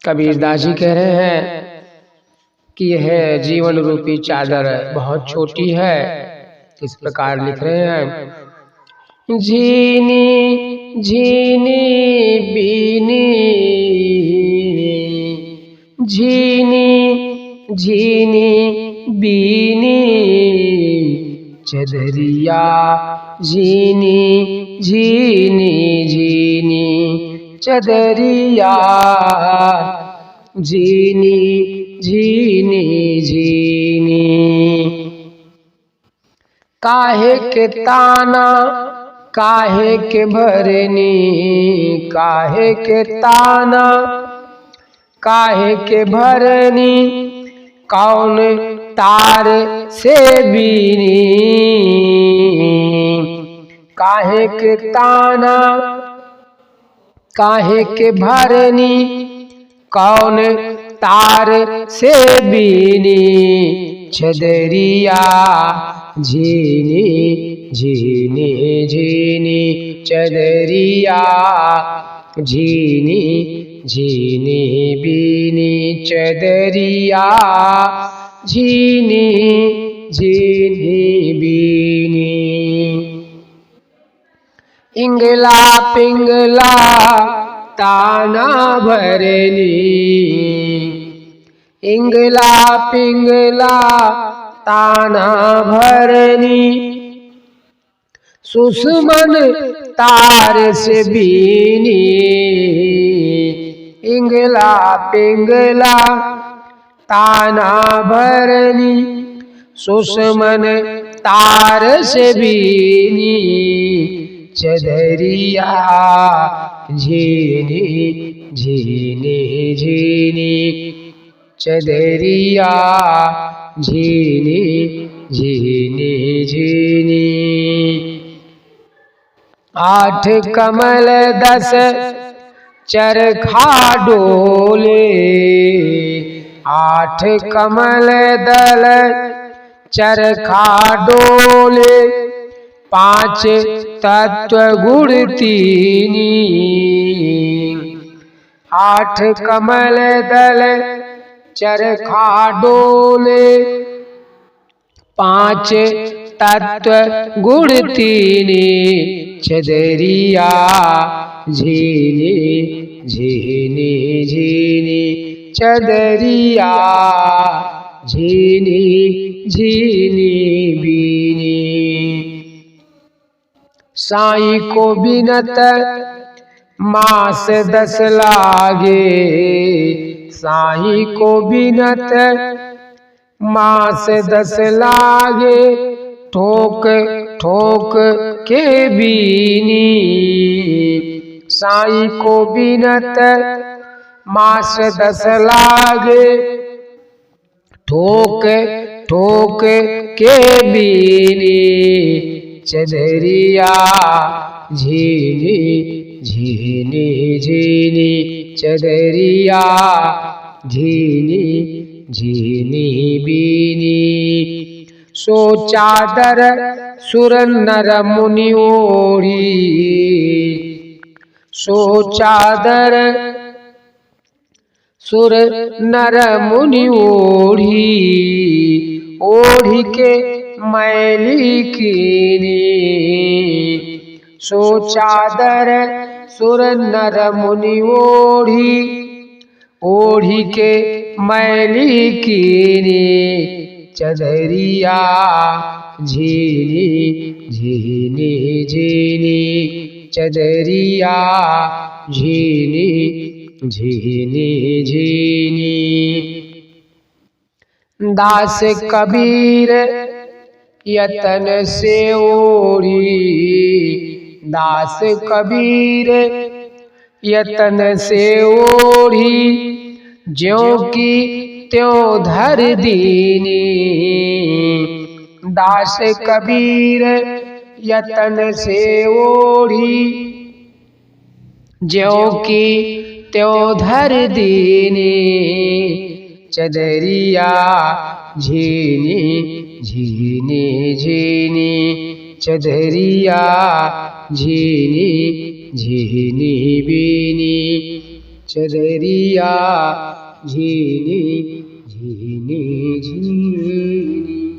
कबीरदास जी कह रहे हैं कि यह जीवन रूपी चादर बहुत छोटी है। इस प्रकार लिख रहे हैं, झीनी झीनी बीनी, झीनी झीनी बीनी, चदरिया झीनी झीनी झीनी, चदरिया झीनी झीनी झीनी। काहे के ताना काहे के भरनी, काहे के ताना काहे के भरनी, कौन तार से बीनी। काहे के ताना काहे के भरनी, कौन तार से बीनी, चदरिया झीनी झीनी झीनी, चदरिया झीनी झीनी बीनी, चदरिया झीनी झीनी बीनी। इंगला पिंगला ताना भरनी, इंगला पिंगला ताना भरनी, सुषमन तार से बीनी। इंगला पिंगला ताना भरनी, सुषमन तार से बीनी, चदरिया झीनी झीनी झीनी, चदरिया झीनी झीनी झीनी। आठ कमल 10 चरखा डोले, आठ कमल दल चरखा डोले, 5 तत्व गुण तीनी। 8 कमल दल चरखा डोले, 5 तत्व गुण तीनी, चदरिया झीनी झीनी झीनी, चदरिया झीनी झीनी बीनी। साईं को बिनत मास 10 लागे, साईं को बिनत मास 10 लागे, ठोक ठोक के बीनी। साईं को बिनत मास 10 लागे, ठोक ठोक के बीनी, चदरिया झीनी झीनी झीनी, चदरिया झीनी झीनी बीनी। सो चादर सुर नर मुनि ओढ़ी, सो चादर सुर नर मुनि ओढ़ी, ओढ़ी के मैली कीनी। सो चादर सुर नर मुनि ओढ़ी, ओढ़ी के मैली कीनी, चदरिया झीनी झीनी झीनी, चदरिया झीनी झीनी झीनी। दास कबीर यतन से ओढ़ी, दास कबीर यतन से ओढ़ी, ज्यों की त्यों धर दीनी। दास कबीर यतन से ओढ़ी, ज्यों की त्यों धर दीनी, चदरिया झीनी झीनी झीनी, चदरिया झीनी झीनी बीनी। चदरिया झीनी झीनी झीनी।